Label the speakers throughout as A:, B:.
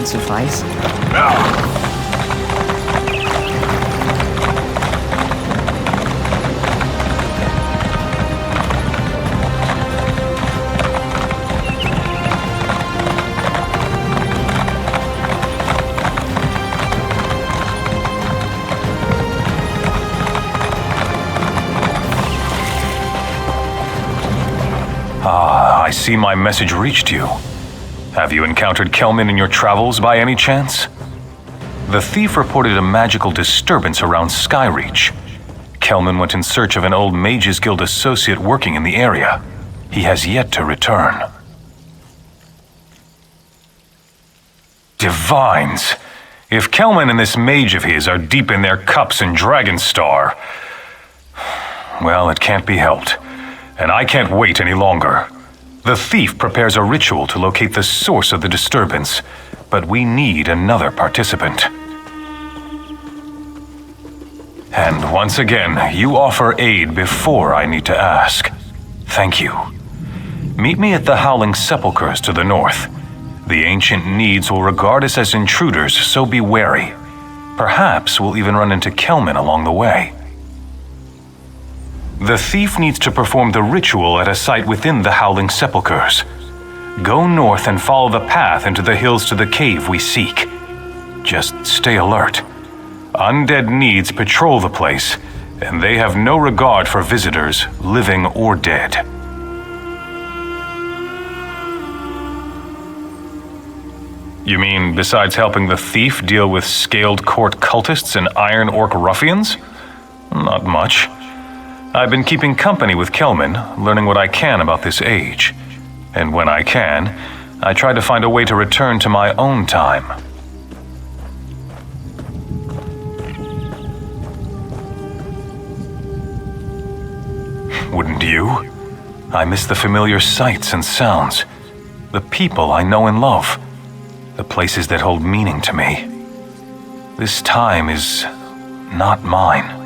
A: won't suffice.
B: I see my message reached you. Have you encountered Kelman in your travels by any chance? The thief reported a magical disturbance around Skyreach. Kelman went in search of an old Mages Guild associate working in the area. He has yet to return. Divines! If Kelman and this mage of his are deep in their cups in Dragonstar, well, it can't be helped. And I can't wait any longer. The thief prepares a ritual to locate the source of the disturbance, but we need another participant. And once again, you offer aid before I need to ask. Thank you. Meet me at the Howling Sepulchres to the north. The ancient needs will regard us as intruders, so be wary. Perhaps we'll even run into Kelman along the way. The thief needs to perform the ritual at a site within the Howling Sepulchres. Go north and follow the path into the hills to the cave we seek. Just stay alert. Undead needs patrol the place, and they have no regard for visitors, living or dead. You mean besides helping the thief deal with scaled court cultists and iron orc ruffians? Not much. I've been keeping company with Kelman, learning what I can about this age. And when I can, I try to find a way to return to my own time. Wouldn't you? I miss the familiar sights and sounds, the people I know and love, the places that hold meaning to me. This time is not mine.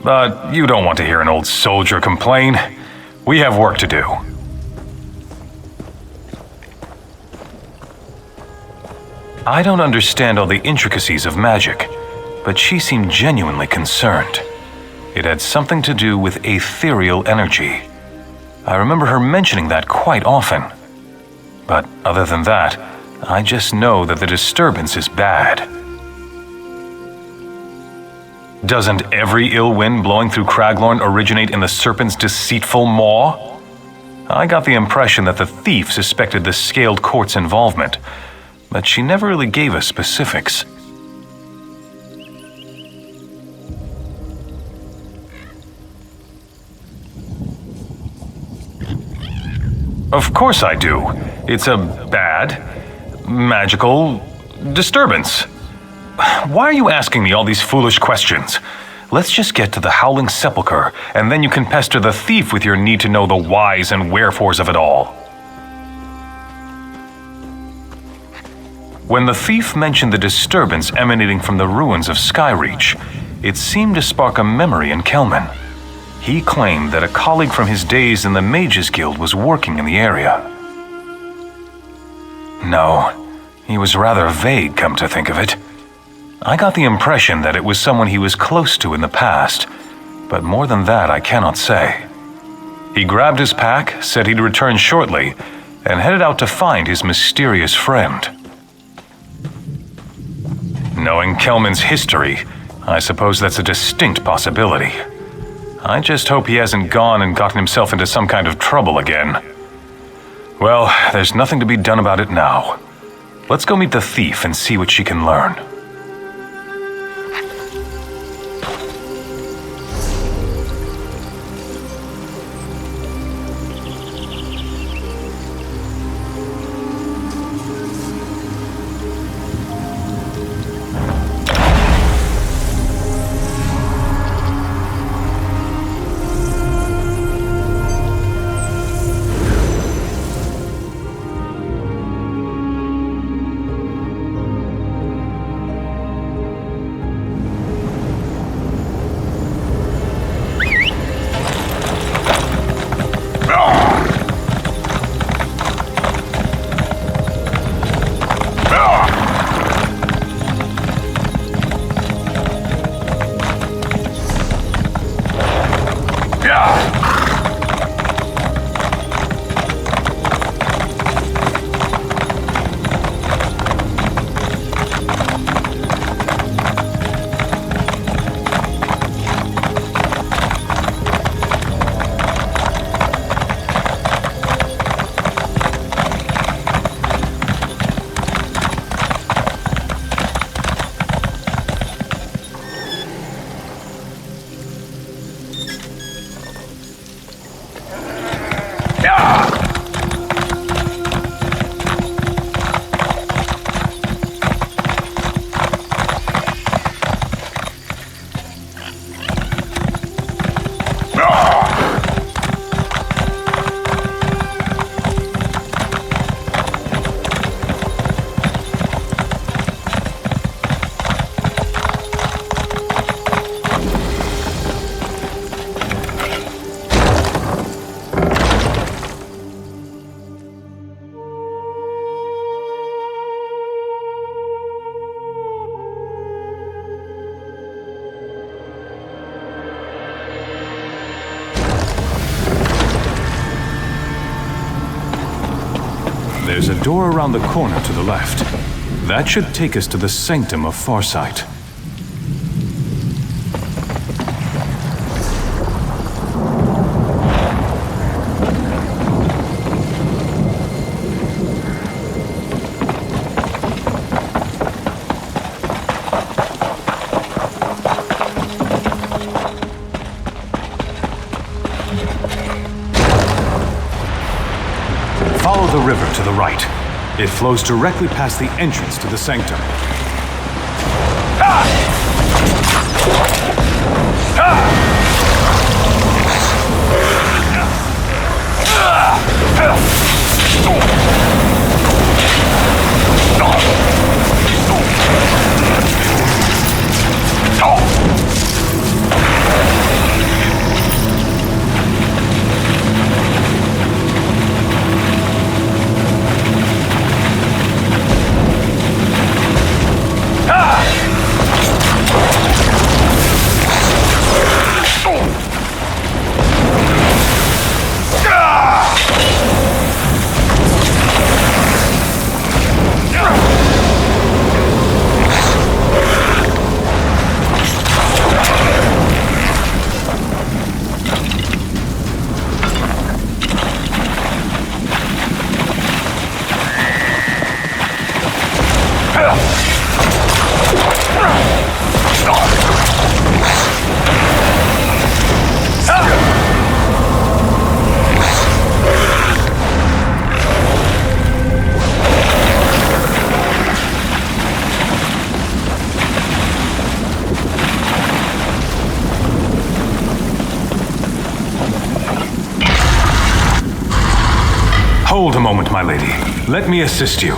B: But you don't want to hear an old soldier complain. We have work to do. I don't understand all the intricacies of magic, but she seemed genuinely concerned. It had something to do with ethereal energy. I remember her mentioning that quite often. But other than that, I just know that the disturbance is bad. Doesn't every ill wind blowing through Craglorn originate in the serpent's deceitful maw? I got the impression that the thief suspected the scaled court's involvement, but she never really gave us specifics. Of course I do. It's a bad, magical disturbance. Why are you asking me all these foolish questions? Let's just get to the Howling Sepulchre, and then you can pester the thief with your need to know the whys and wherefores of it all. When the thief mentioned the disturbance emanating from the ruins of Skyreach, it seemed to spark a memory in Kelman. He claimed that a colleague from his days in the Mages Guild was working in the area. No, he was rather vague, come to think of it. I got the impression that it was someone he was close to in the past, but more than that I cannot say. He grabbed his pack, said he'd return shortly, and headed out to find his mysterious friend. Knowing Kelman's history, I suppose that's a distinct possibility. I just hope he hasn't gone and gotten himself into some kind of trouble again. Well, there's nothing to be done about it now. Let's go meet the thief and see what she can learn. There's a door around the corner to the left. That should take us to the sanctum of Farsight. Follow the river to the right. It flows directly past the entrance to the sanctum. Hold a moment, my lady. Let me assist you.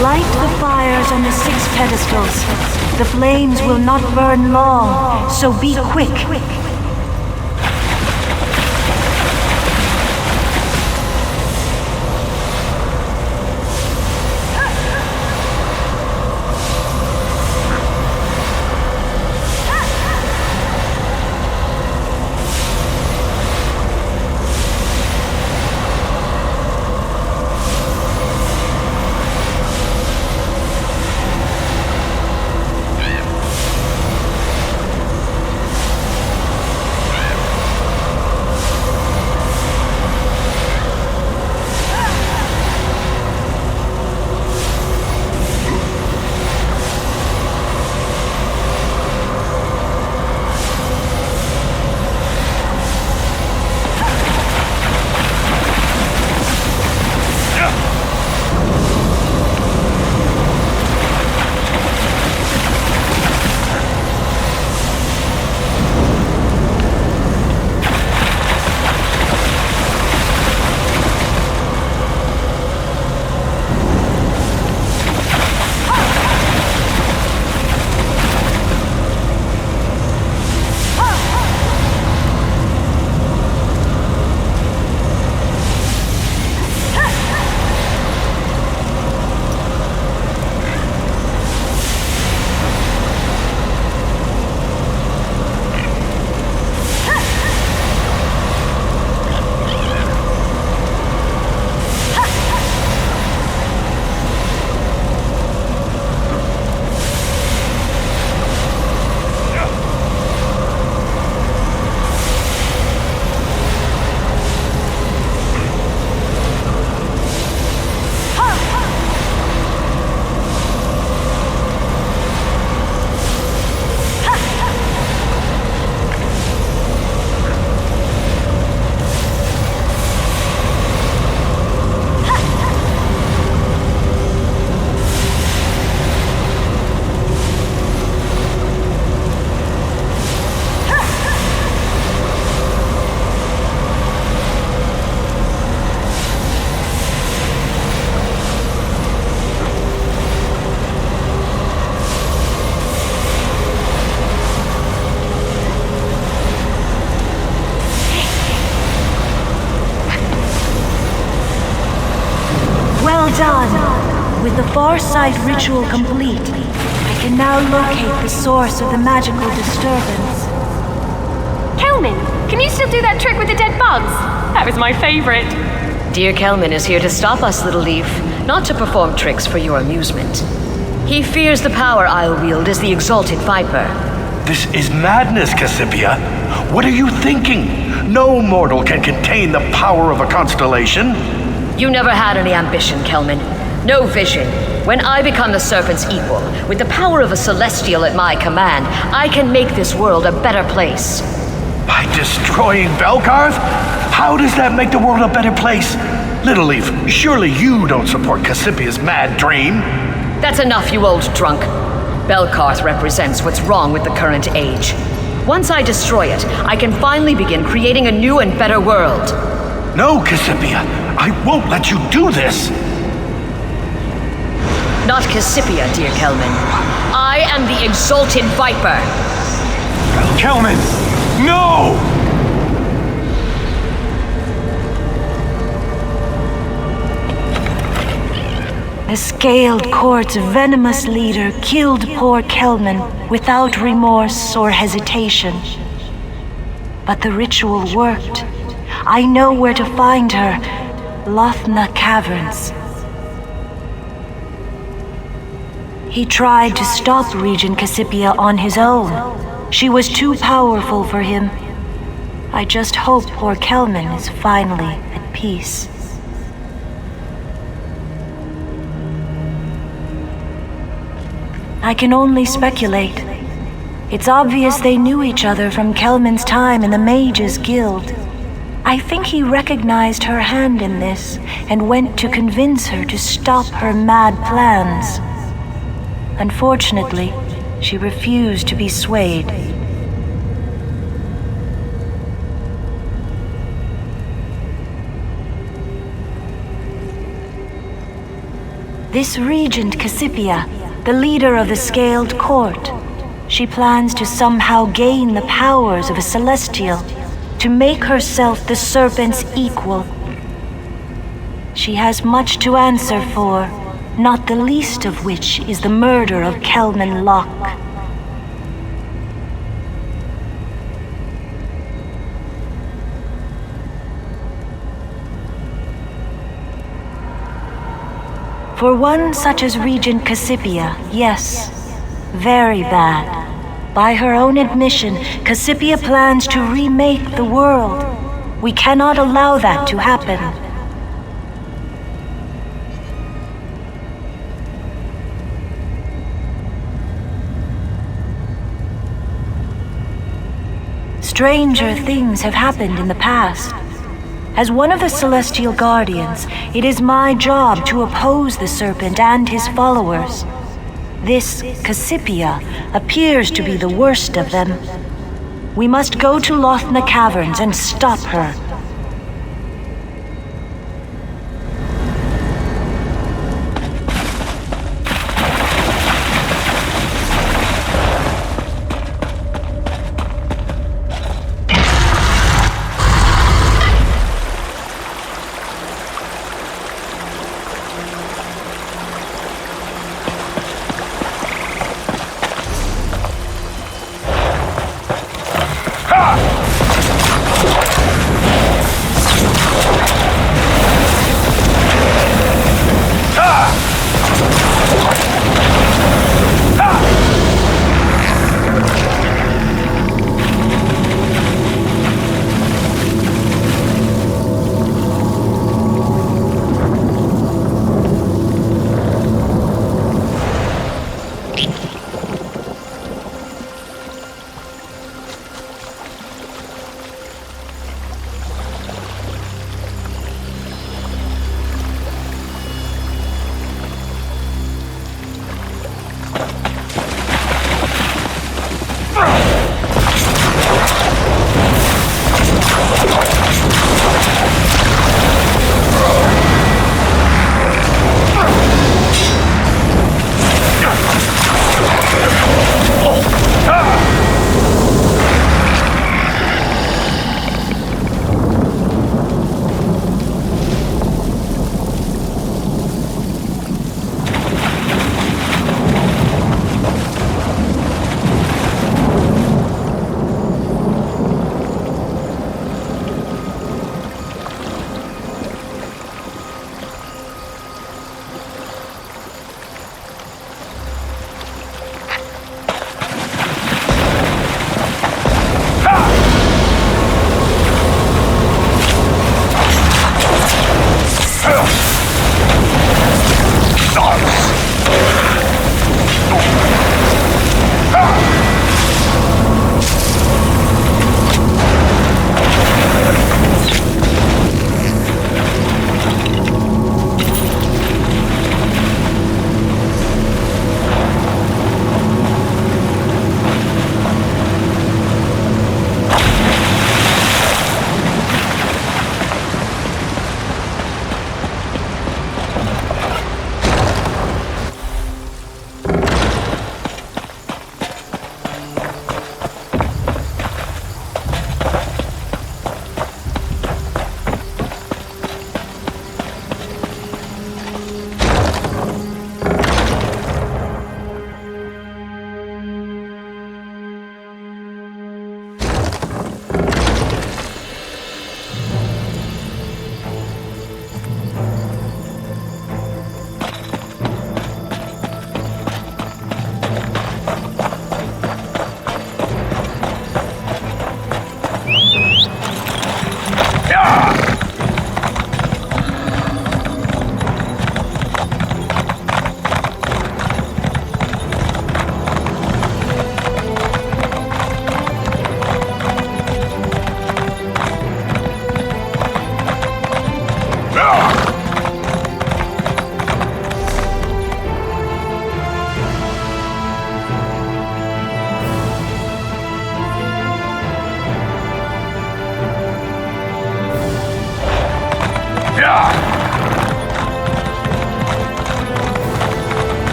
A: Light the fires on the 6 pedestals. The flames will not burn long, so be quick. With the Farsight ritual complete, I can now locate the source of the magical disturbance.
C: Kelman, can you still do that trick with the dead bugs? That was my favorite.
D: Dear Kelman is here to stop us, Little Leaf, not to perform tricks for your amusement. He fears the power I'll wield as the Exalted Viper.
E: This is madness, Cassipia. What are you thinking? No mortal can contain the power of a constellation.
D: You never had any ambition, Kelman. No vision. When I become the Serpent's equal, with the power of a Celestial at my command, I can make this world a better place.
E: By destroying Belkarth? How does that make the world a better place? Little Leaf, surely you don't support Cassipia's mad dream?
D: That's enough, you old drunk. Belkarth represents what's wrong with the current age. Once I destroy it, I can finally begin creating a new and better world.
E: No, Cassipia, I won't let you do this.
D: Not Cassipia, dear Kelman. I am the Exalted Viper.
B: Kelman! No!
A: The Scaled Court's venomous leader killed poor Kelman without remorse or hesitation. But the ritual worked. I know where to find her. Lothna Caverns. He tried to stop Regent Cassipia on his own. She was too powerful for him. I just hope poor Kelman is finally at peace. I can only speculate. It's obvious they knew each other from Kelman's time in the Mages Guild. I think he recognized her hand in this and went to convince her to stop her mad plans. Unfortunately, she refused to be swayed. This Regent Cassipia, the leader of the Scaled Court, she plans to somehow gain the powers of a Celestial, to make herself the Serpent's equal. She has much to answer for, not the least of which is the murder of Kelman Locke. For one such as Regent Cassipia, yes, very bad. By her own admission, Cassipia plans to remake the world. We cannot allow that to happen. Stranger things have happened in the past. As one of the Celestial Guardians, it is my job to oppose the Serpent and his followers. This Cassipia appears to be the worst of them. We must go to Lothna Caverns and stop her.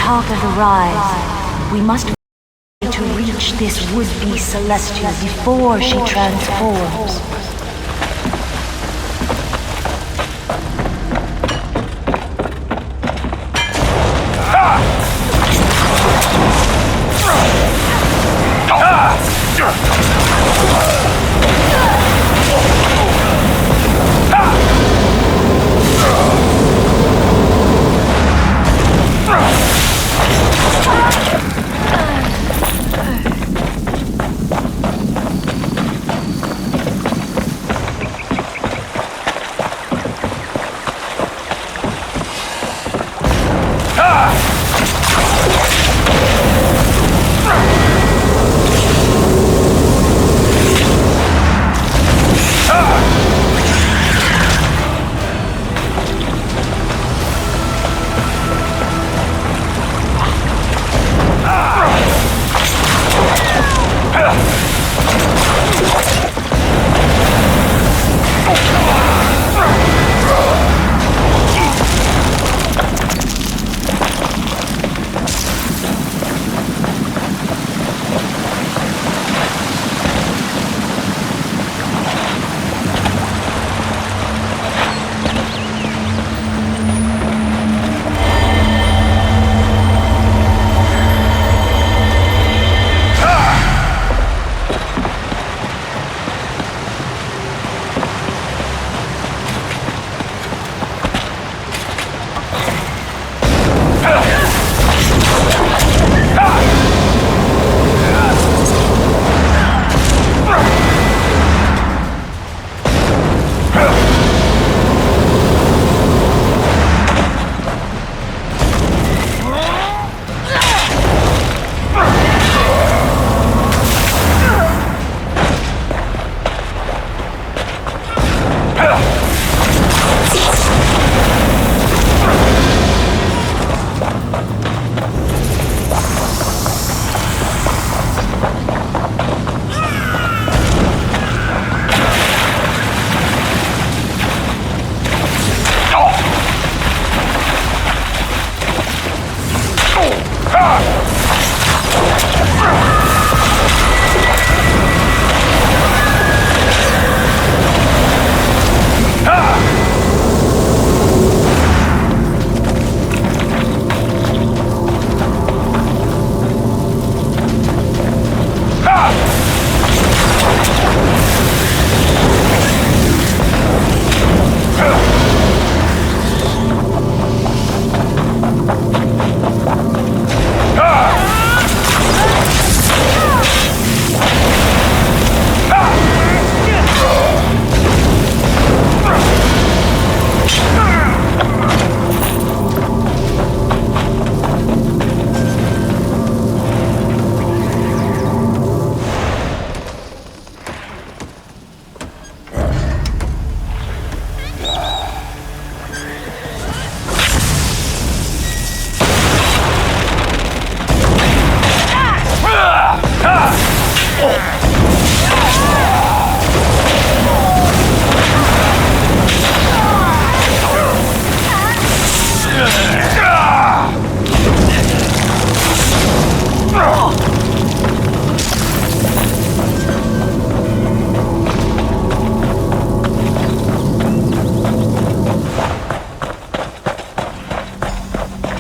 A: top of the rise. We must to reach this would-be Celestial before she transforms.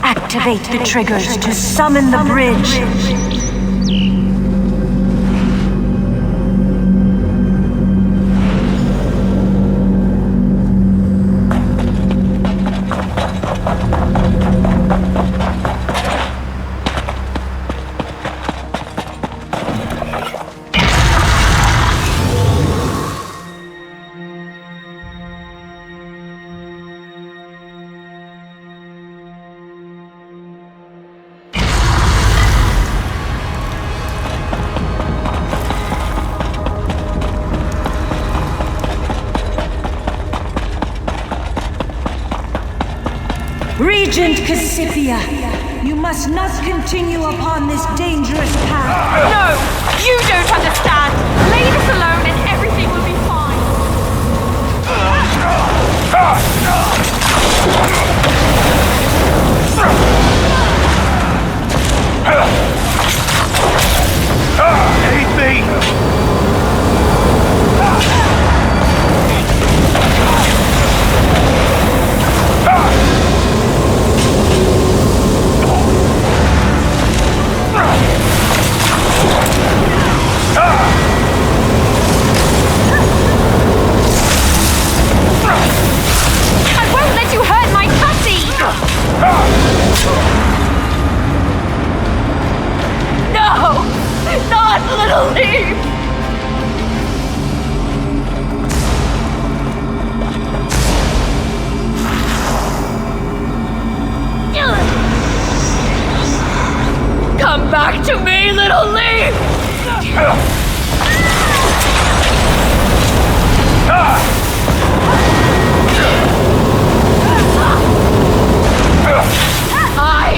A: Activate the triggers to summon the bridge. Regent Cassipia, you must not continue upon this dangerous path.
C: No! You don't understand! Leave us alone and everything will be fine!
D: I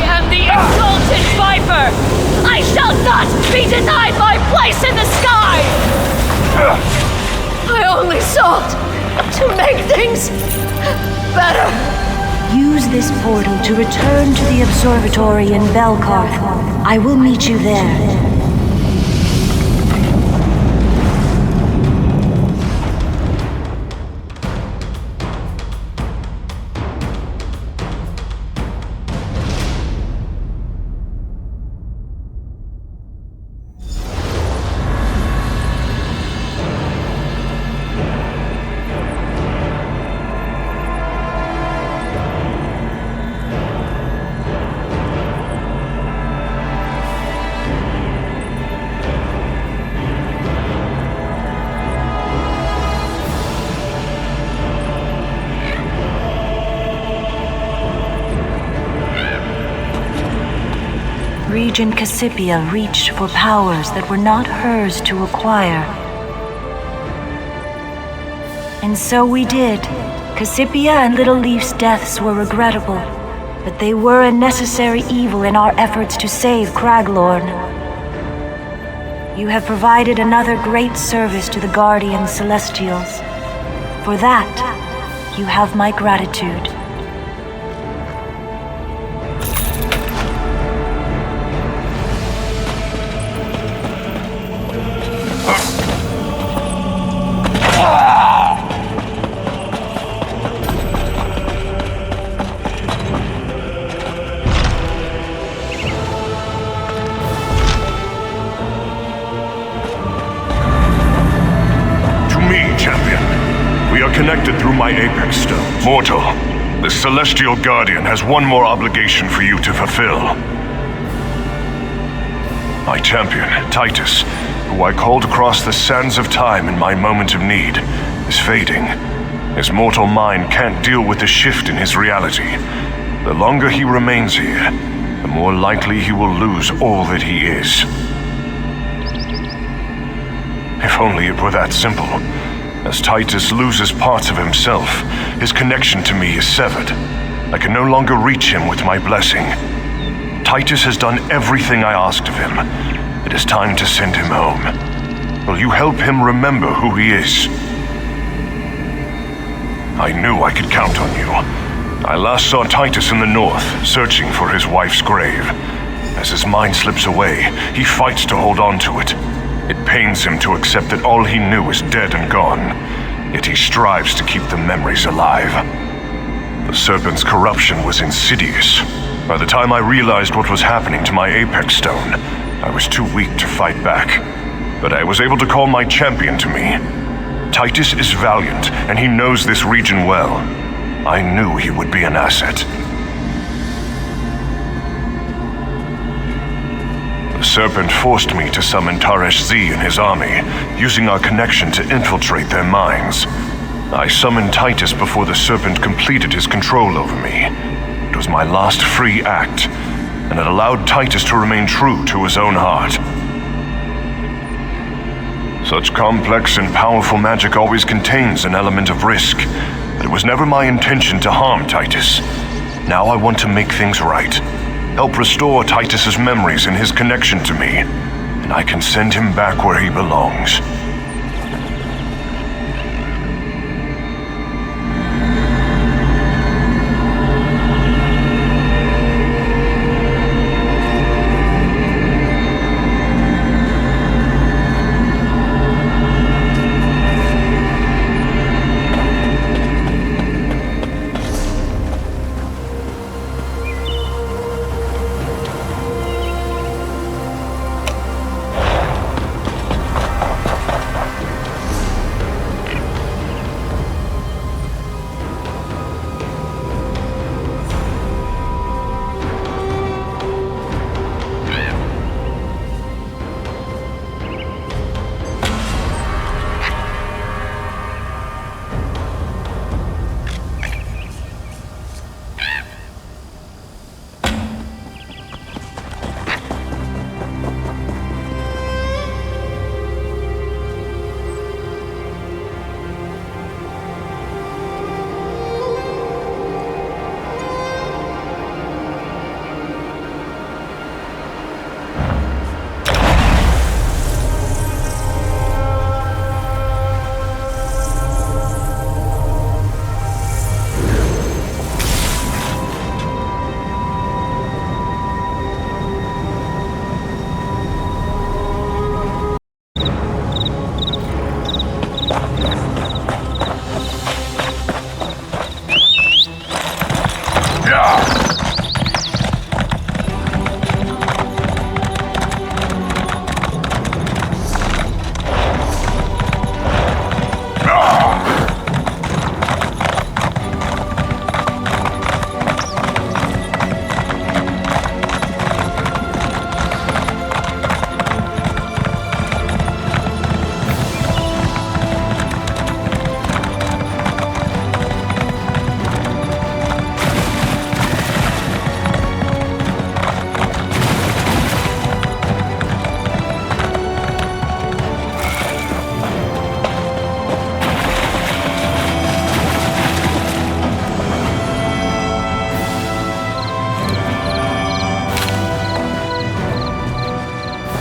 D: am the exalted Viper! I shall not be denied my place in the sky! I only sought to make things better.
A: Use this portal to return to the observatory in Belkarth. I will meet you there. Regent Cassipia reached for powers that were not hers to acquire. And so we did. Cassipia and Little Leaf's deaths were regrettable, but they were a necessary evil in our efforts to save Craglorn. You have provided another great service to the Guardian Celestials. For that, you have my gratitude.
F: Connected through my Apex Stone. Mortal, the Celestial Guardian has one more obligation for you to fulfill. My champion, Titus, who I called across the sands of time in my moment of need, is fading. His mortal mind can't deal with the shift in his reality. The longer he remains here, the more likely he will lose all that he is. If only it were that simple. As Titus loses parts of himself, his connection to me is severed. I can no longer reach him with my blessing. Titus has done everything I asked of him. It is time to send him home. Will you help him remember who he is? I knew I could count on you. I last saw Titus in the north, searching for his wife's grave. As his mind slips away, he fights to hold on to it. It pains him to accept that all he knew is dead and gone, yet he strives to keep the memories alive. The Serpent's corruption was insidious. By the time I realized what was happening to my Apex Stone, I was too weak to fight back. But I was able to call my champion to me. Titus is valiant, and he knows this region well. I knew he would be an asset. The Serpent forced me to summon Taresh Z and his army, using our connection to infiltrate their minds. I summoned Titus before the Serpent completed his control over me. It was my last free act, and it allowed Titus to remain true to his own heart. Such complex and powerful magic always contains an element of risk, but it was never my intention to harm Titus. Now I want to make things right. Help restore Titus's memories and his connection to me, and I can send him back where he belongs.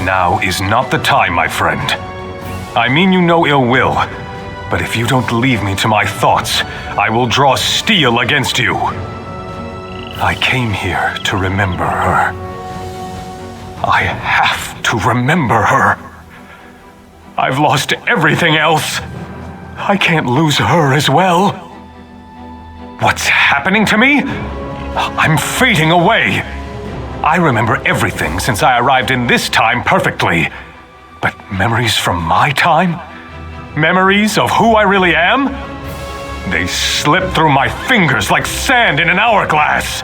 B: Now is not the time, my friend. I mean you no ill will, but if you don't leave me to my thoughts, I will draw steel against you. I came here to remember her. I have to remember her. I've lost everything else. I can't lose her as well. What's happening to me? I'm fading away. I remember everything since I arrived in this time perfectly. But memories from my time? Memories of who I really am? They slip through my fingers like sand in an hourglass.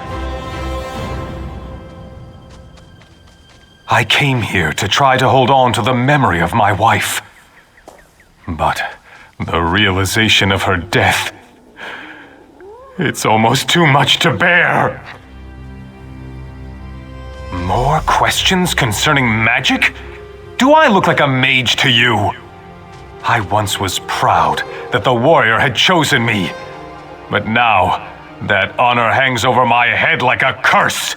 B: I came here to try to hold on to the memory of my wife. But the realization of her death, it's almost too much to bear. More questions concerning magic? Do I look like a mage to you? I once was proud that the warrior had chosen me. But now, that honor hangs over my head like a curse.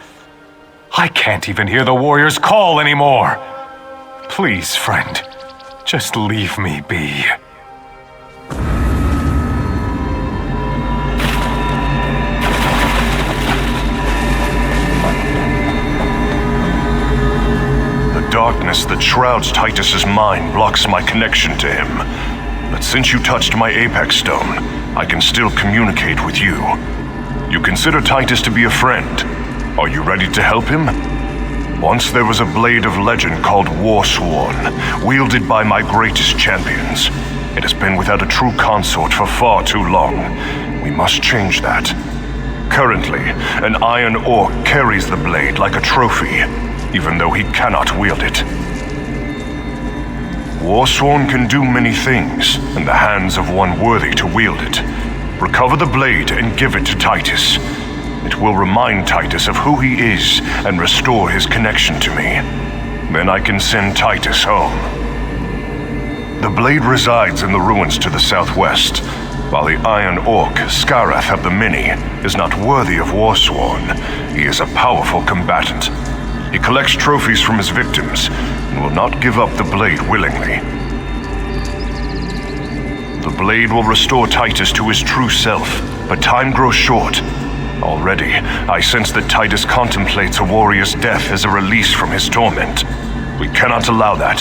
B: I can't even hear the warrior's call anymore. Please, friend, just leave me be.
F: Darkness that shrouds Titus's mind blocks my connection to him. But since you touched my Apex Stone, I can still communicate with you. You consider Titus to be a friend. Are you ready to help him? Once there was a blade of legend called Warsworn, wielded by my greatest champions. It has been without a true consort for far too long. We must change that. Currently, an iron orc carries the blade like a trophy, even though he cannot wield it. Warsworn can do many things in the hands of one worthy to wield it. Recover the blade and give it to Titus. It will remind Titus of who he is and restore his connection to me. Then I can send Titus home. The blade resides in the ruins to the southwest, while the Iron Orc, Skarath of the Many, is not worthy of Warsworn. He is a powerful combatant. He collects trophies from his victims and will not give up the blade willingly. The blade will restore Titus to his true self, but time grows short. Already, I sense that Titus contemplates a warrior's death as a release from his torment. We cannot allow that.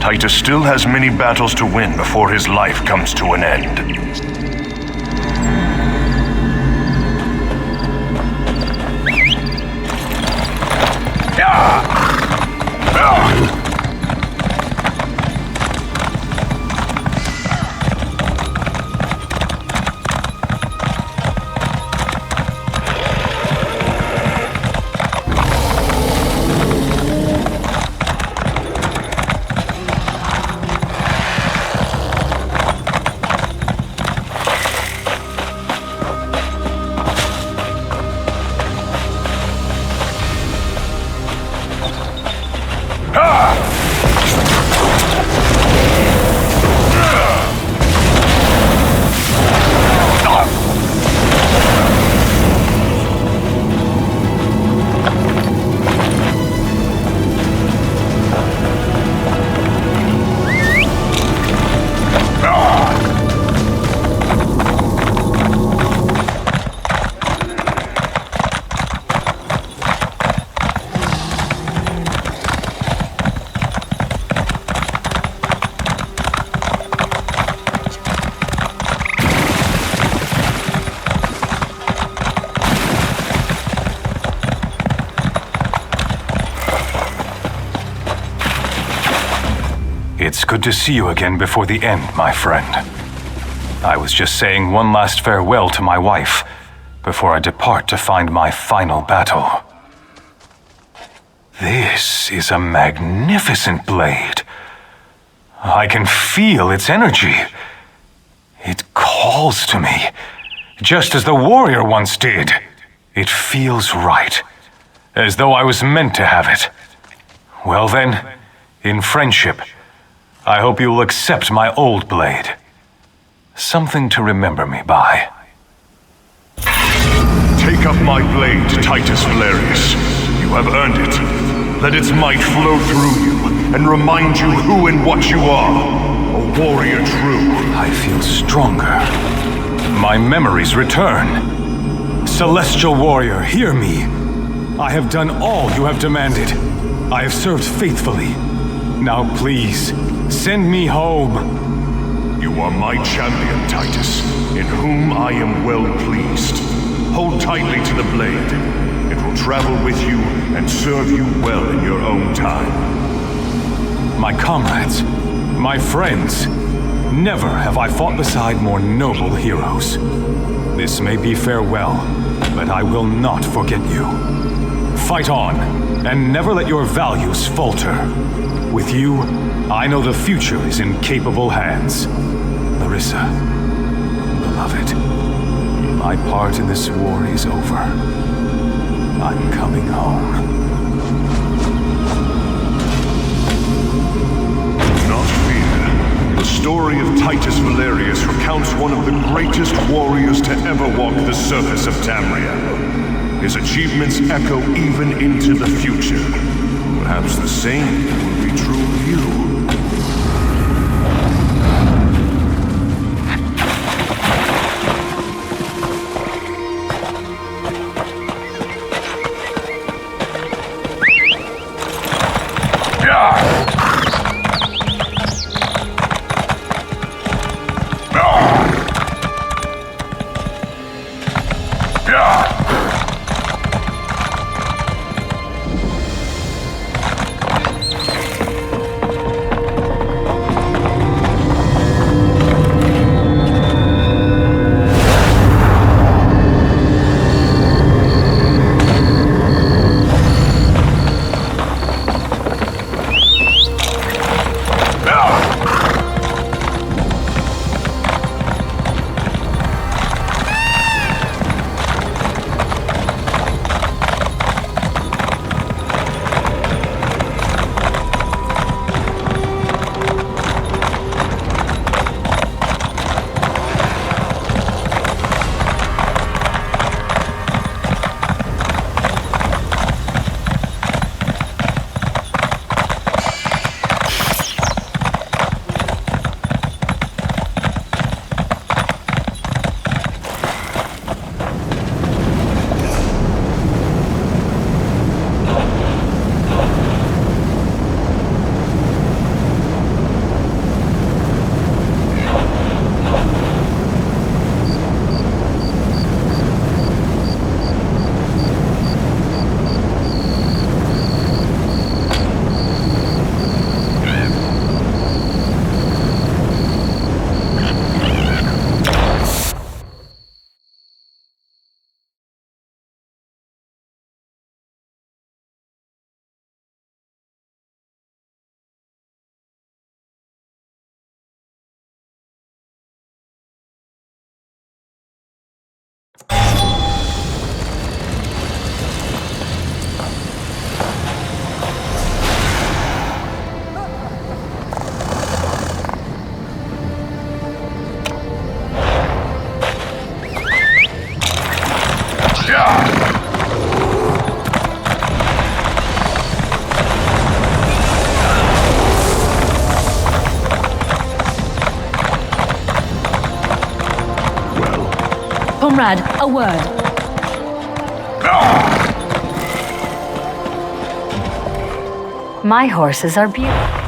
F: Titus still has many battles to win before his life comes to an end.
B: It's good to see you again before the end, my friend. I was just saying one last farewell to my wife before I depart to find my final battle. This is a magnificent blade. I can feel its energy. It calls to me, just as the warrior once did. It feels right, as though I was meant to have it. Well then, in friendship, I hope you will accept my old blade. Something to remember me by.
F: Take up my blade, Titus Valerius. You have earned it. Let its might flow through you and remind you who and what you are. A warrior true.
B: I feel stronger. My memories return. Celestial warrior, hear me. I have done all you have demanded. I have served faithfully. Now please, send me home.
F: You are my champion, Titus, in whom I am well pleased. Hold tightly to the blade. It will travel with you and serve you well in your own time.
B: My comrades, my friends, never have I fought beside more noble heroes. This may be farewell, but I will not forget you. Fight on, and never let your values falter. With you, I know the future is in capable hands. Larissa, beloved, my part in this war is over. I'm coming home.
F: Do not fear. The story of Titus Valerius recounts one of the greatest warriors to ever walk the surface of Tamriel. His achievements echo even into the future. Perhaps the same will be true of you.
A: Comrade, a word. My horses are beautiful.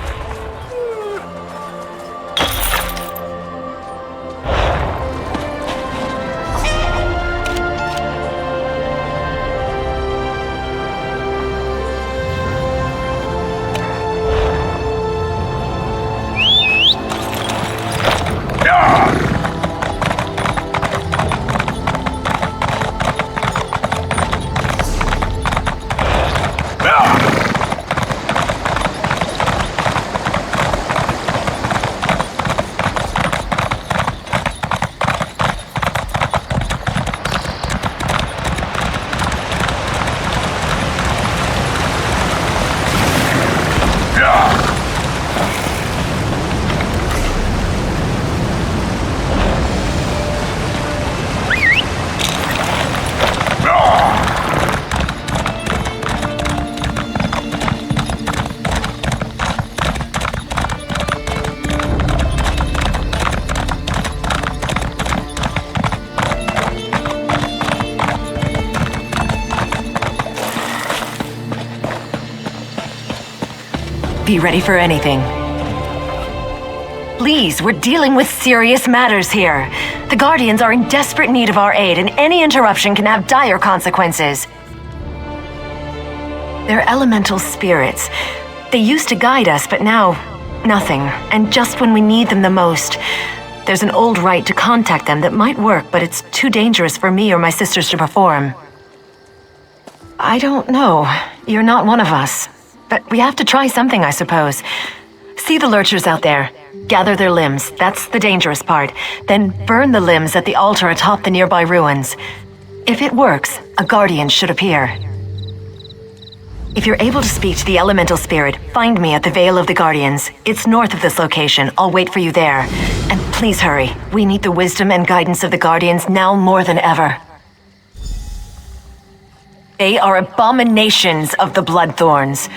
G: Be ready for anything. Please, we're dealing with serious matters here. The Guardians are in desperate need of our aid, and any interruption can have dire consequences. They're elemental spirits. They used to guide us, but now, nothing. And just when we need them the most, there's an old rite to contact them that might work, but it's too dangerous for me or my sisters to perform. I don't know. You're not one of us. But we have to try something, I suppose. See the lurchers out there. Gather their limbs. That's the dangerous part. Then burn the limbs at the altar atop the nearby ruins. If it works, a guardian should appear. If you're able to speak to the elemental spirit, find me at the Vale of the Guardians. It's north of this location. I'll wait for you there. And please hurry. We need the wisdom and guidance of the Guardians now more than ever. They are abominations of the Bloodthorns.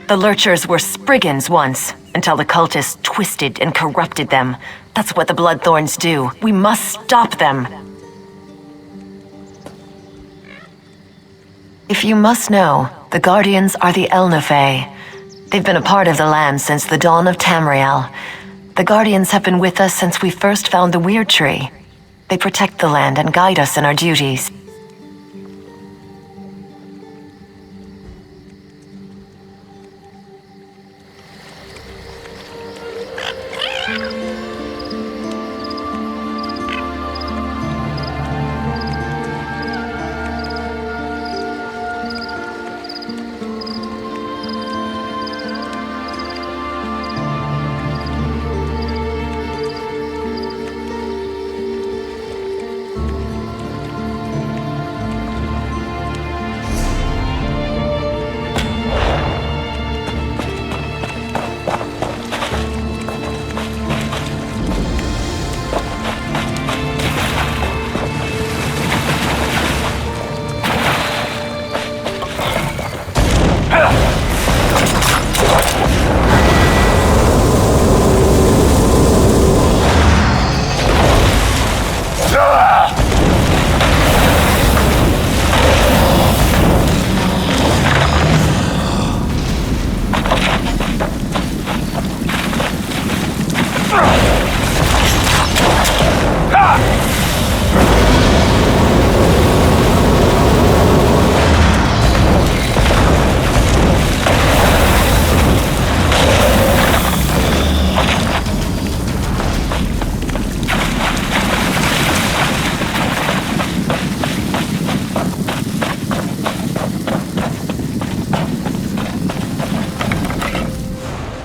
G: The Lurchers were Spriggans once, until the cultists twisted and corrupted them. That's what the Bloodthorns do. We must stop them. If you must know, the Guardians are the Elnafey. They've been a part of the land since the dawn of Tamriel. The Guardians have been with us since we first found the Weird Tree. They protect the land and guide us in our duties.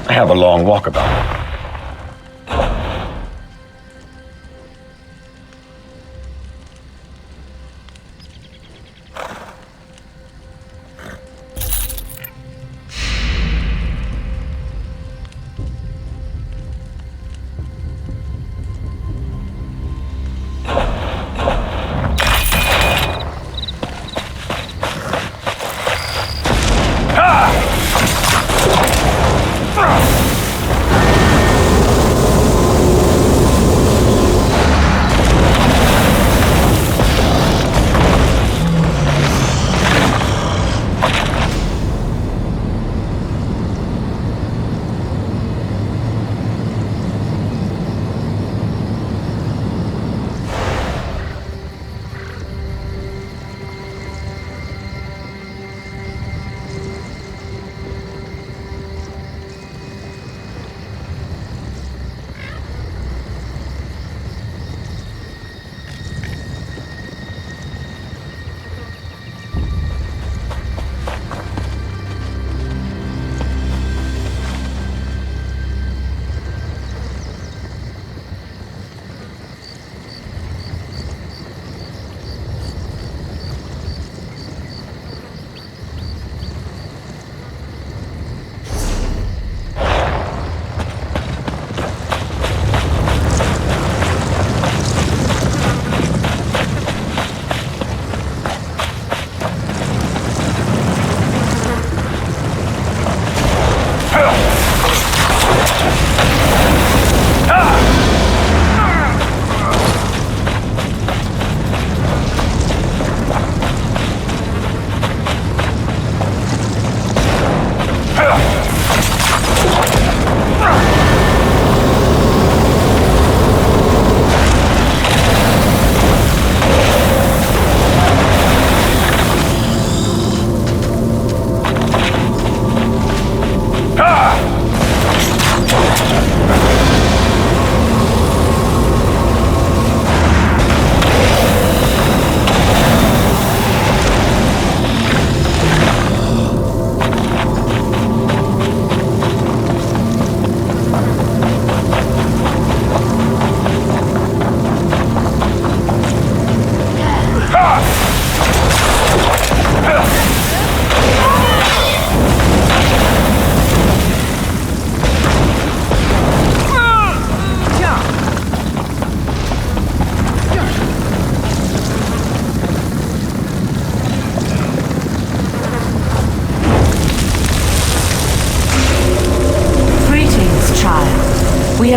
H: I have a long walkabout.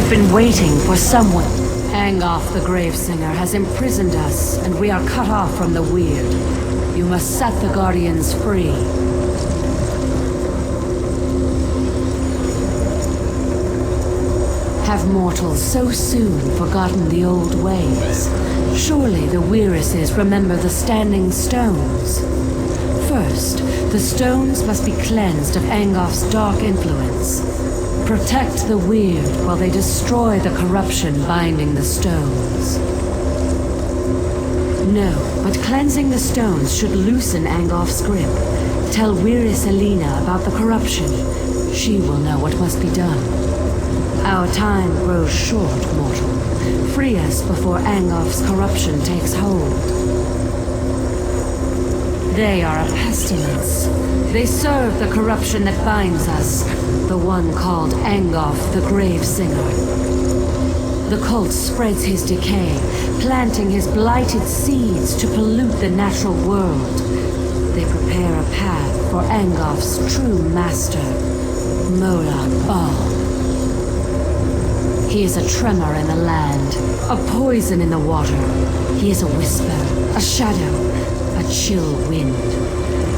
I: have been waiting for someone. Angof the Gravesinger has imprisoned us, and we are cut off from the Weird. You must set the Guardians free. Have mortals so soon forgotten the old ways? Surely the Weiresses remember the Standing Stones. First, the stones must be cleansed of Angof's dark influence. Protect the Weird while they destroy the corruption binding the stones. No, but cleansing the stones should loosen Angof's grip. Tell Weiris Elena about the corruption. She will know what must be done. Our time grows short, mortal. Free us before Angof's corruption takes hold. They are a pestilence. They serve the corruption that binds us, the one called Angof the Gravesinger. The cult spreads his decay, planting his blighted seeds to pollute the natural world. They prepare a path for Angof's true master, Mola Bal. He is a tremor in the land, a poison in the water. He is a whisper, a shadow, a chill wind.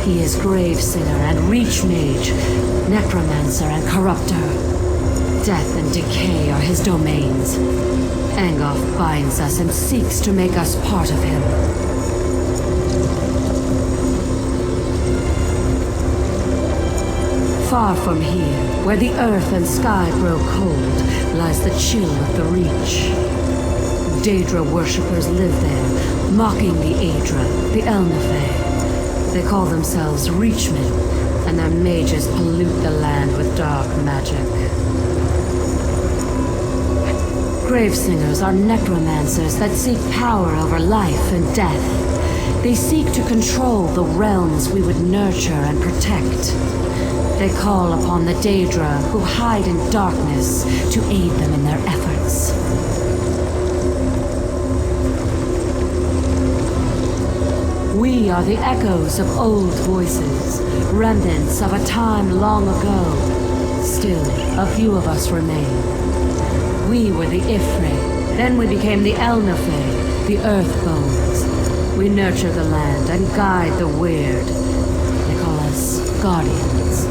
I: He is Gravesinger and Reach Mage, Necromancer and Corruptor. Death and decay are his domains. Angof binds us and seeks to make us part of him. Far from here, where the earth and sky grow cold, lies the chill of the Reach. Daedra worshippers live there, mocking the Aedra, the Elnafey. They call themselves Reachmen, and their mages pollute the land with dark magic. Gravesingers are necromancers that seek power over life and death. They seek to control the realms we would nurture and protect. They call upon the Daedra who hide in darkness to aid them in their efforts. We are the echoes of old voices, remnants of a time long ago. Still, a few of us remain. We were the Ifri, then we became the Elnafey, the Earthbones. We nurture the land and guide the Weird. They call us Guardians.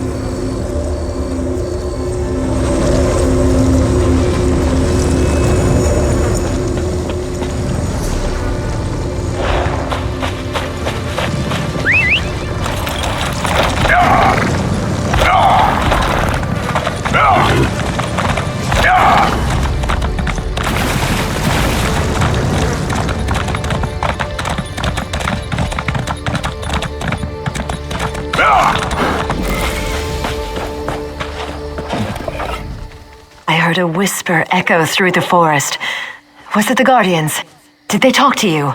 G: A whisper echo through the forest. Was it the Guardians? Did they talk to you?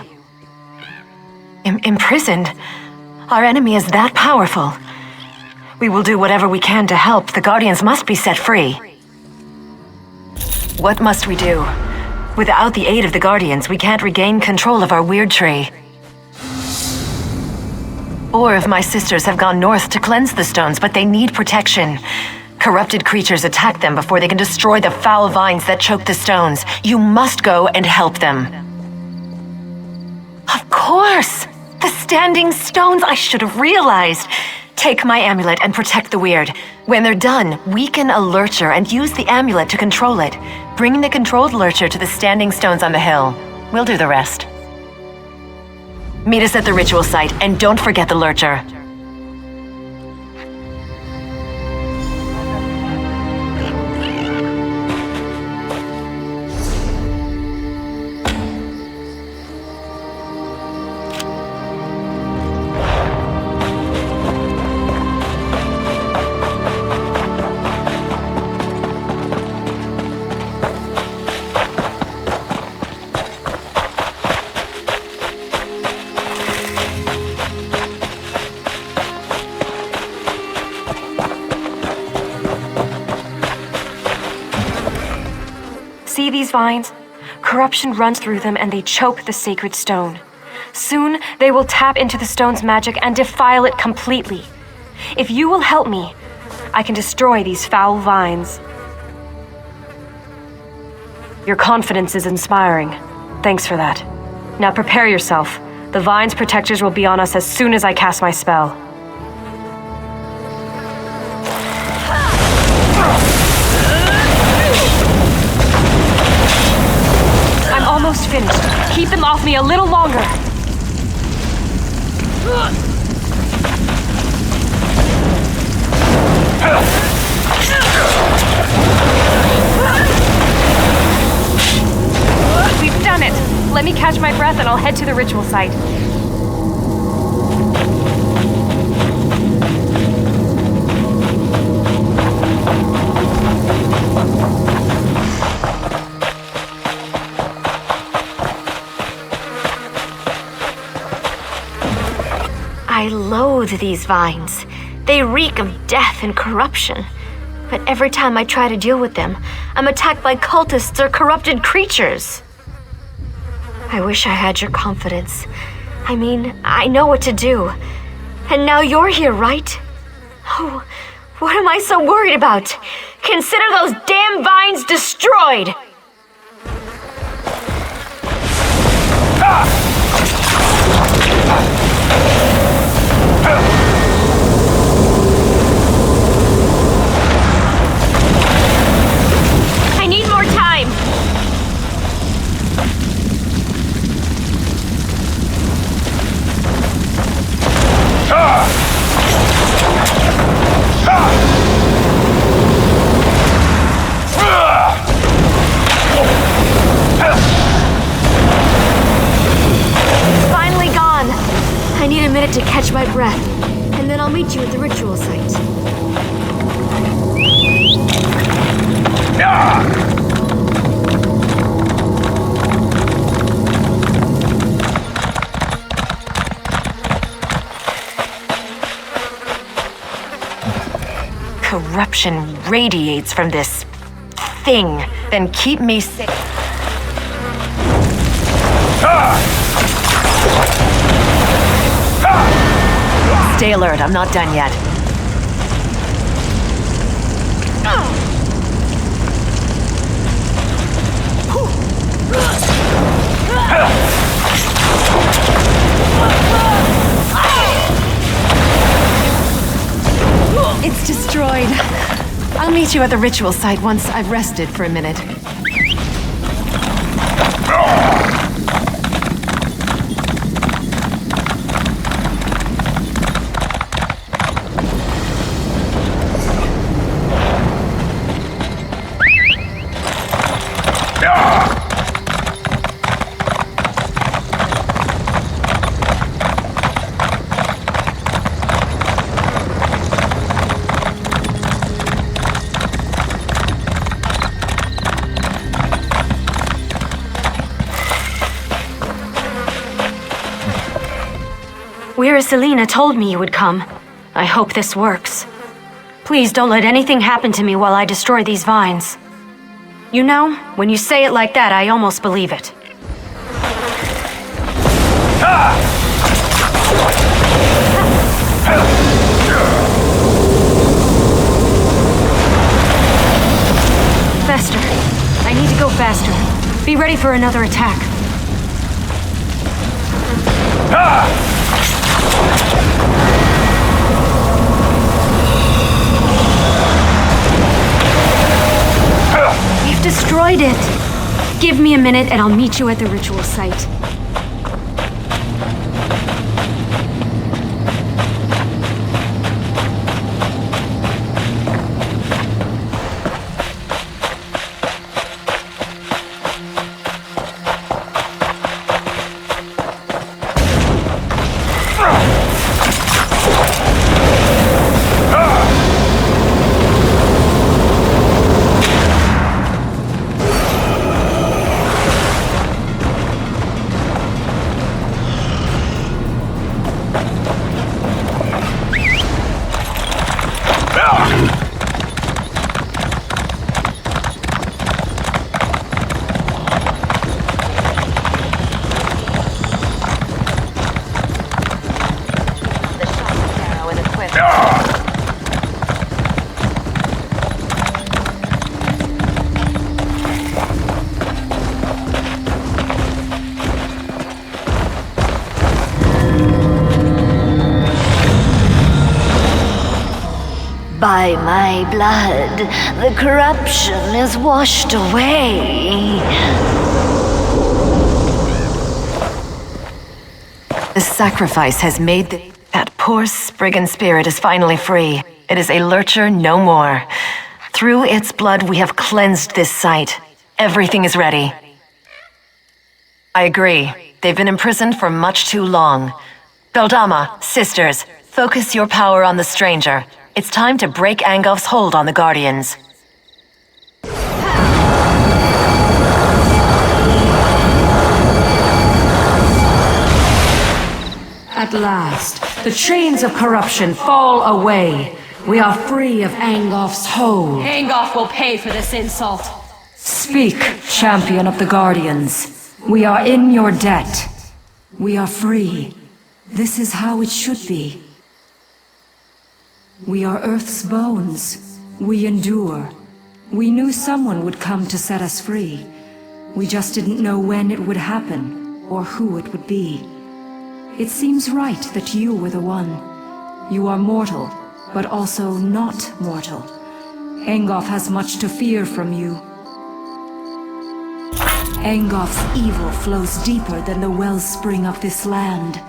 G: Imprisoned? Our enemy is that powerful. We will do whatever we can to help. The Guardians must be set free. What must we do? Without the aid of the Guardians, we can't regain control of our weird tree. Four of my sisters have gone north to cleanse the stones, but they need protection. Corrupted creatures attack them before they can destroy the foul vines that choke the stones. You must go and help them. Of course! The Standing Stones! I should have realized! Take my amulet and protect the Weird. When they're done, weaken a lurcher and use the amulet to control it. Bring the controlled lurcher to the Standing Stones on the hill. We'll do the rest. Meet us at the ritual site, and don't forget the lurcher.
J: See these vines? Corruption runs through them and they choke the sacred stone. Soon, they will tap into the stone's magic and defile it completely. If you will help me, I can destroy these foul vines. Your confidence is inspiring. Thanks for that. Now prepare yourself. The Vine's protectors will be on us as soon as I cast my spell. I'm almost finished. Keep them off me a little longer. We've done it! Let me catch my breath and I'll head to the ritual site.
G: I loathe these vines. They reek of death and corruption. But every time I try to deal with them, I'm attacked by cultists or corrupted creatures. I wish I had your confidence. I mean, I know what to do. And now you're here, right? Oh, what am I so worried about? Consider those damn vines destroyed!
J: I need more time!
G: It's finally gone. I need a minute to catch my breath, and then I'll meet you at the ritual site. Corruption radiates from this thing, then keep me safe. Stay alert, I'm not done yet. It's destroyed. I'll meet you at the ritual site once I've rested for a minute.
J: Selena told me you would come. I hope this works. Please don't let anything happen to me while I destroy these vines. You know, when you say it like that, I almost believe it. Faster. I need to go faster. Be ready for another attack. We've destroyed it. Give me a minute and I'll meet you at the ritual site.
A: By my blood, the corruption is washed away.
G: The sacrifice has made that poor Spriggan spirit is finally free. It is a lurcher no more. Through its blood we have cleansed this site. Everything is ready. I agree. They've been imprisoned for much too long. Beldama, sisters, focus your power on the stranger. It's time to break Angolf's hold on the Guardians.
I: At last, the chains of corruption fall away. We are free of Angolf's hold.
C: Angolf will pay for this insult.
I: Speak, champion of the Guardians. We are in your debt. We are free. This is how it should be. We are Earth's bones. We endure. We knew someone would come to set us free. We just didn't know when it would happen, or who it would be. It seems right that you were the one. You are mortal, but also not mortal. Angolf has much to fear from you. Angolf's evil flows deeper than the wellspring of this land.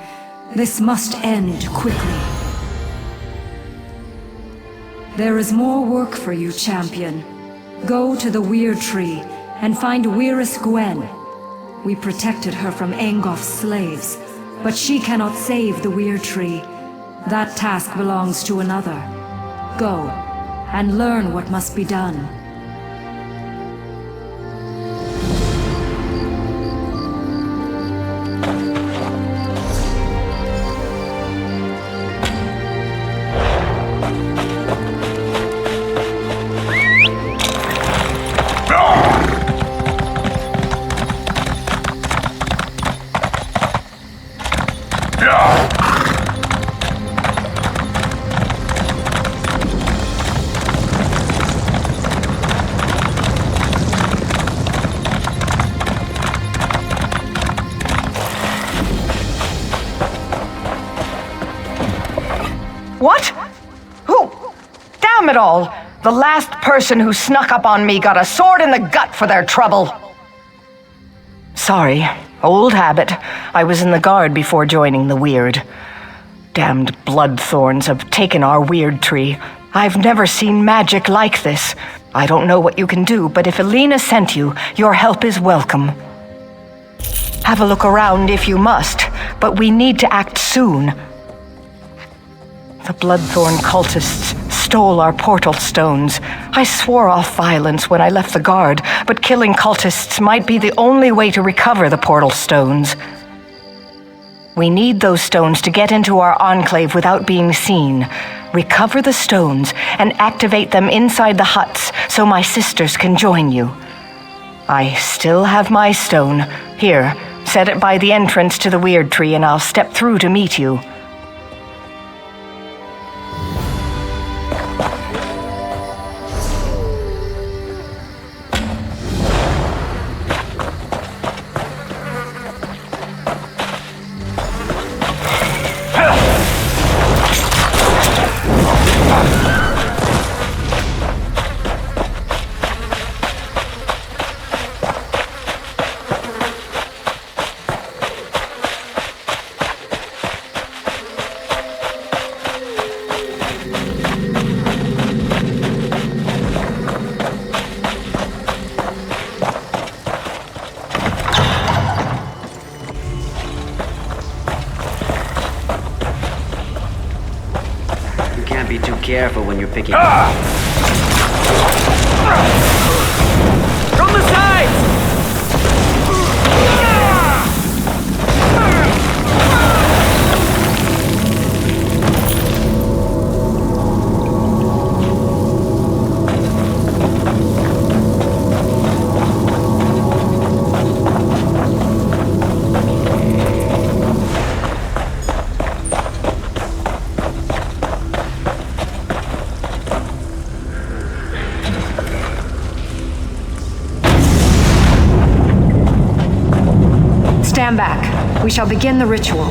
I: This must end quickly. There is more work for you, champion. Go to the Weird Tree and find Weiris Gwen. We protected her from Angolf's slaves, but she cannot save the Weird Tree. That task belongs to another. Go and learn what must be done.
K: What? Who? Damn it all! The last person who snuck up on me got a sword in the gut for their trouble. Sorry. Old habit. I was in the guard before joining the Weird. Damned bloodthorns have taken our Weird Tree. I've never seen magic like this. I don't know what you can do, but if Elena sent you, your help is welcome. Have a look around if you must, but we need to act soon. The Bloodthorn cultists stole our portal stones. I swore off violence when I left the guard, but killing cultists might be the only way to recover the portal stones. We need those stones to get into our enclave without being seen. Recover the stones and activate them inside the huts so my sisters can join you. I still have my stone. Here, set it by the entrance to the Weird Tree and I'll step through to meet you.
L: Be too careful when you're picking.
K: From the sides!
J: Stand back. We shall begin the ritual.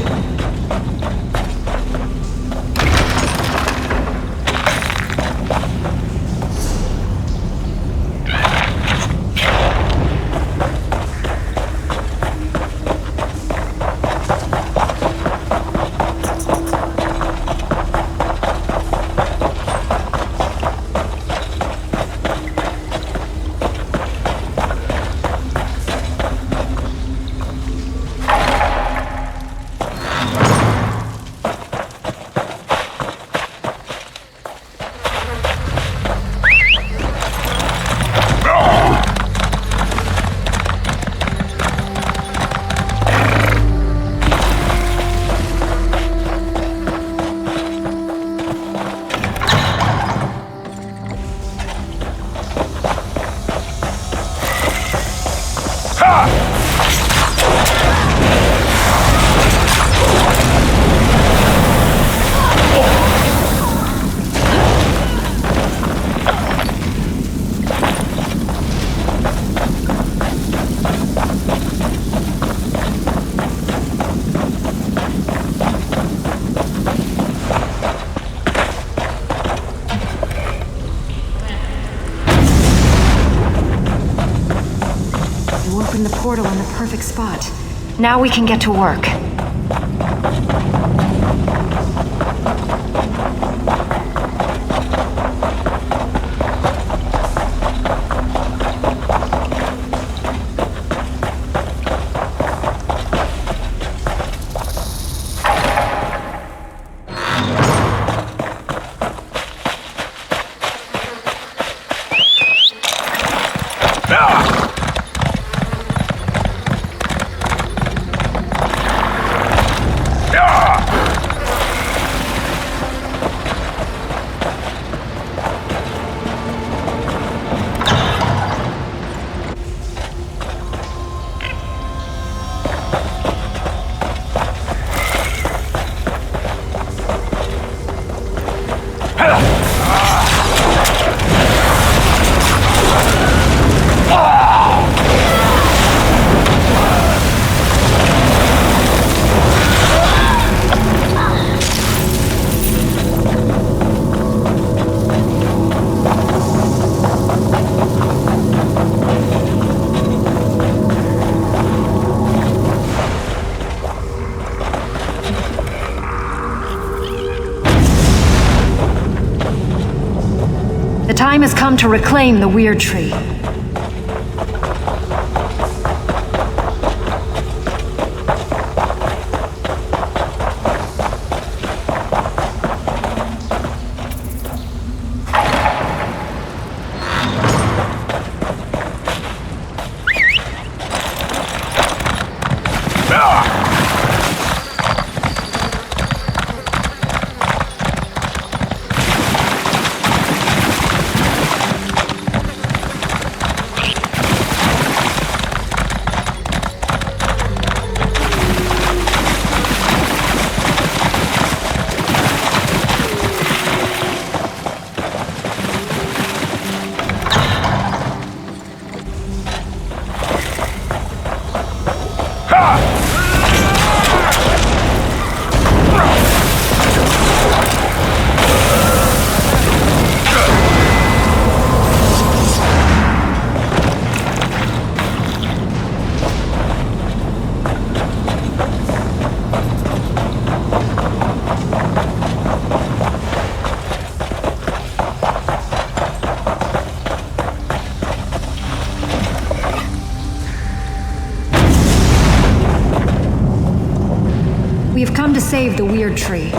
J: portal in the perfect spot. Now we can get to work.
I: The time has come to reclaim the Weird Tree. We have come to save the Weird Tree.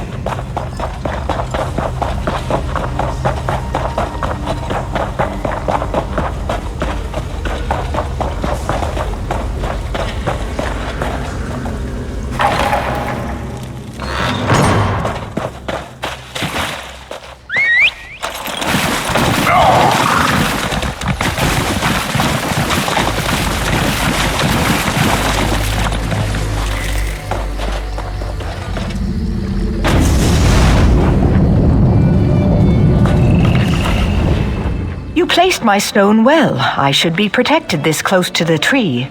K: Placed my stone well. I should be protected this close to the tree.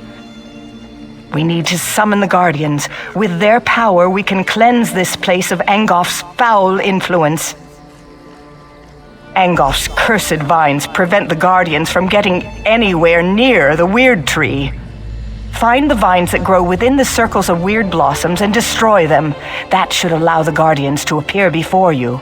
K: We need to summon the Guardians. With their power, we can cleanse this place of Angof's foul influence. Angof's cursed vines prevent the Guardians from getting anywhere near the Weird Tree. Find the vines that grow within the circles of weird blossoms and destroy them. That should allow the Guardians to appear before you.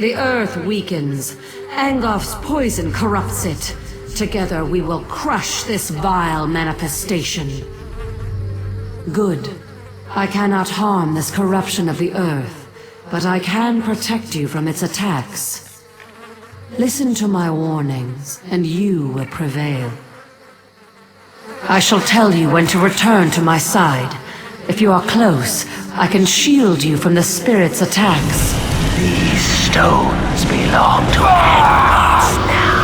I: The earth weakens. Angof's poison corrupts it. Together we will crush this vile manifestation. Good. I cannot harm this corruption of the earth, but I can protect you from its attacks. Listen to my warnings, and you will prevail. I shall tell you when to return to my side. If you are close, I can shield you from the spirit's attacks.
E: These stones belong to Angos now.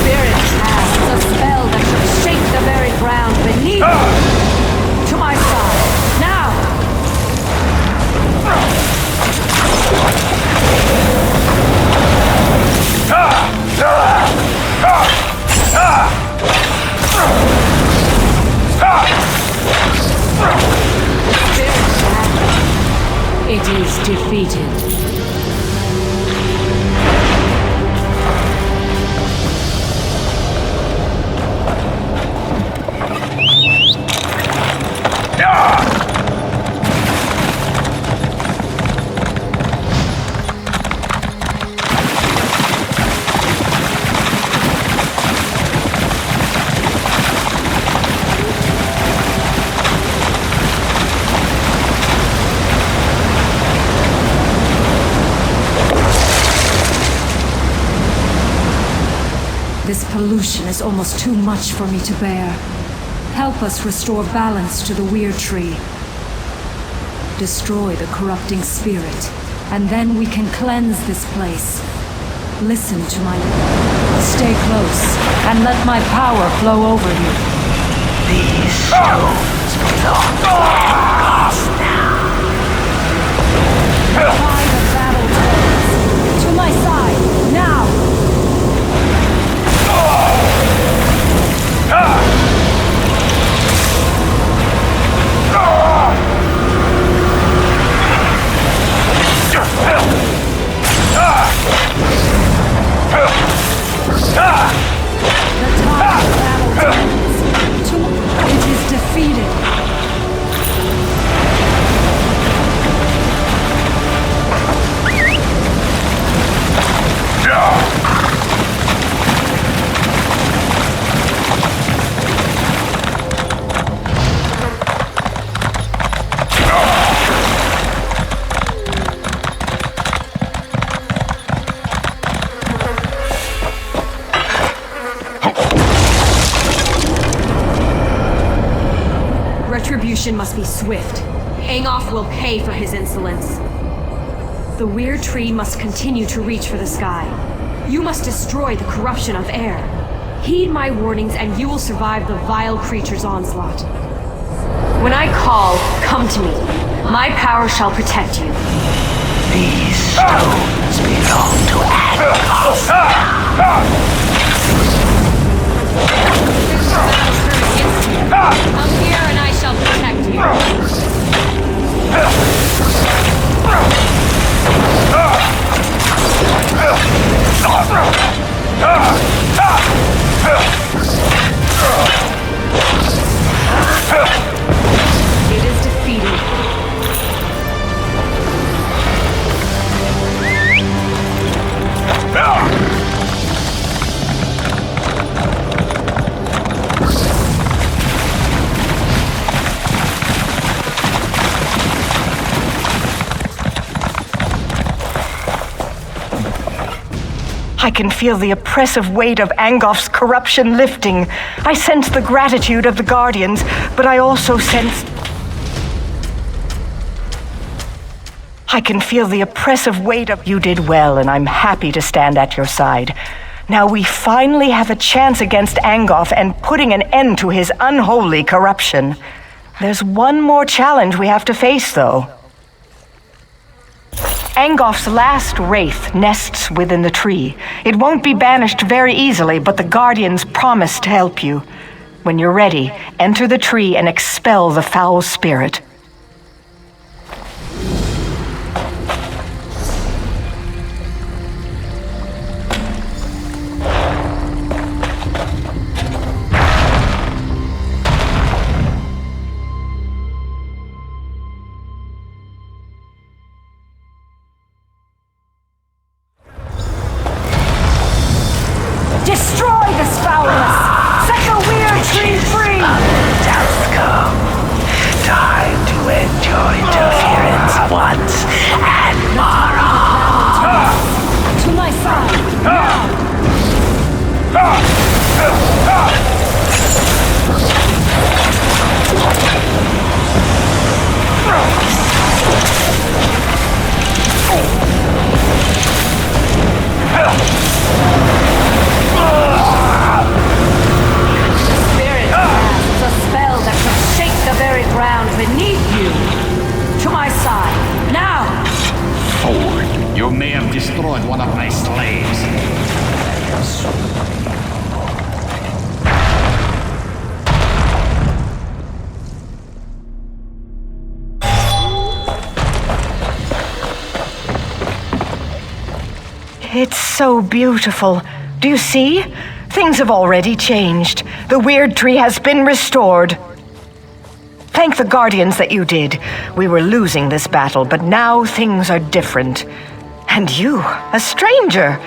I: Spirit casts a spell that should shake the very ground beneath you. To my side. Defeated. This pollution is almost too much for me to bear. Help us restore balance to the weird tree. Destroy the corrupting spirit, and then we can cleanse this place. Listen to my... Stay close, and let my power flow over you.
M: These stones belong to us now.
I: Defy the battle toads. To my side, now! It is defeated. Retribution must be swift. Angoff will pay for his insolence. The weird tree must continue to reach for the sky. You must destroy the corruption of air. Heed my warnings and you will survive the vile creature's onslaught. When I call, come to me. My power shall protect you.
M: These stones belong to Angoff now.
I: Come here and I shall protect you. It is defeated.
K: I can feel the oppressive weight of Angoff's corruption lifting. I sense the gratitude of the Guardians, but I also sense... I can feel the oppressive weight of... You did well, and I'm happy to stand at your side. Now we finally have a chance against Angoff and putting an end to his unholy corruption. There's one more challenge we have to face, though. Angoff's last wraith nests within the tree. It won't be banished very easily, but the Guardians promise to help you. When you're ready, enter the tree and expel the foul spirit.
M: Destroy this foulness! Set the weird tree free! Time to end your interference once and for all.
I: To my side, now! Beneath you! To my side, now!
N: Forward. You may have destroyed one of my slaves.
K: so beautiful. Do you see? Things have already changed. The weird tree has been restored. Thank the Guardians that you did. We were losing this battle, but now things are different. And you, a stranger.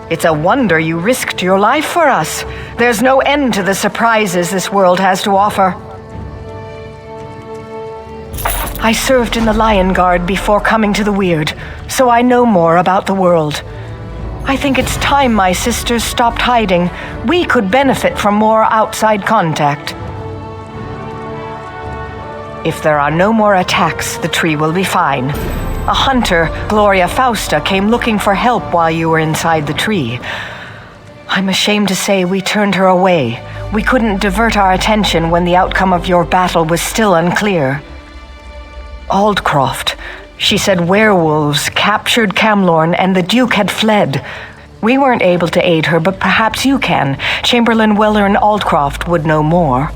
K: It's a wonder you risked your life for us. There's no end to the surprises this world has to offer. I served in the Lion Guard before coming to the Weird, so I know more about the world. I think it's time my sisters stopped hiding. We could benefit from more outside contact. If there are no more attacks, the tree will be fine. A hunter, Gloria Fausta, came looking for help while you were inside the tree. I'm ashamed to say we turned her away. We couldn't divert our attention when the outcome of your battle was still unclear. Aldcroft. She said werewolves captured Camlorn and the Duke had fled. We weren't able to aid her, but perhaps you can. Chamberlain Wellern Aldcroft would know more.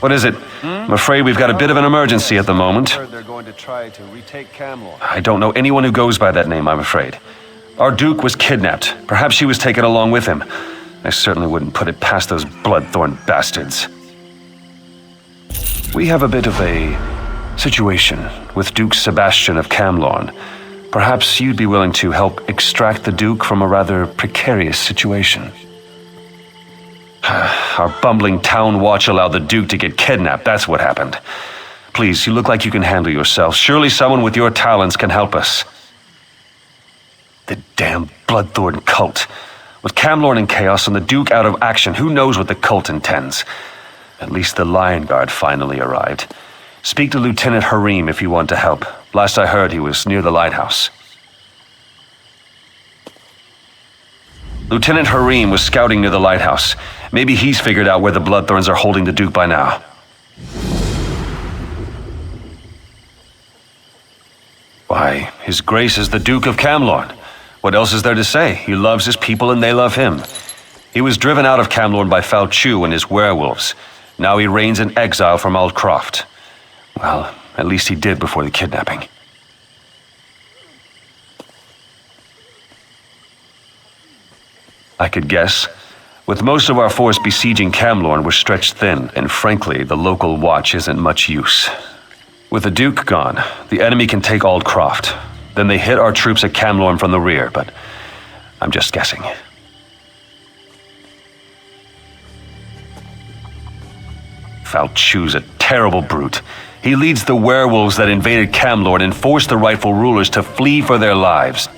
N: What is it? I'm afraid we've got a bit of an emergency at the moment.
O: They're going to try to retake Camlorn.
N: I don't know anyone who goes by that name, I'm afraid. Our Duke was kidnapped. Perhaps she was taken along with him. I certainly wouldn't put it past those bloodthorn bastards. We have a bit of a situation with Duke Sebastian of Camlorn. Perhaps you'd be willing to help extract the Duke from a rather precarious situation. Our bumbling town watch allowed the Duke to get kidnapped, that's what happened. Please, you look like you can handle yourself. Surely someone with your talents can help us. The damn Bloodthorn cult. With Camlorn in chaos and the Duke out of action, who knows what the cult intends? At least the Lion Guard finally arrived. Speak to Lieutenant Harim if you want to help. Last I heard, he was near the lighthouse. Lieutenant Harim was scouting near the lighthouse. Maybe he's figured out where the Bloodthorns are holding the Duke by now. Why, His Grace is the Duke of Camlorn. What else is there to say? He loves his people and they love him. He was driven out of Camlorn by Fal Chu and his werewolves. Now he reigns in exile from Aldcroft. Well, at least he did before the kidnapping. I could guess. With most of our force besieging Camlorn, we're stretched thin, and frankly, the local watch isn't much use. With the Duke gone, the enemy can take Aldcroft. Then they hit our troops at Camlorn from the rear, but I'm just guessing. Fal Chu's a terrible brute. He leads the werewolves that invaded Camlorn and forced the rightful rulers to flee for their lives.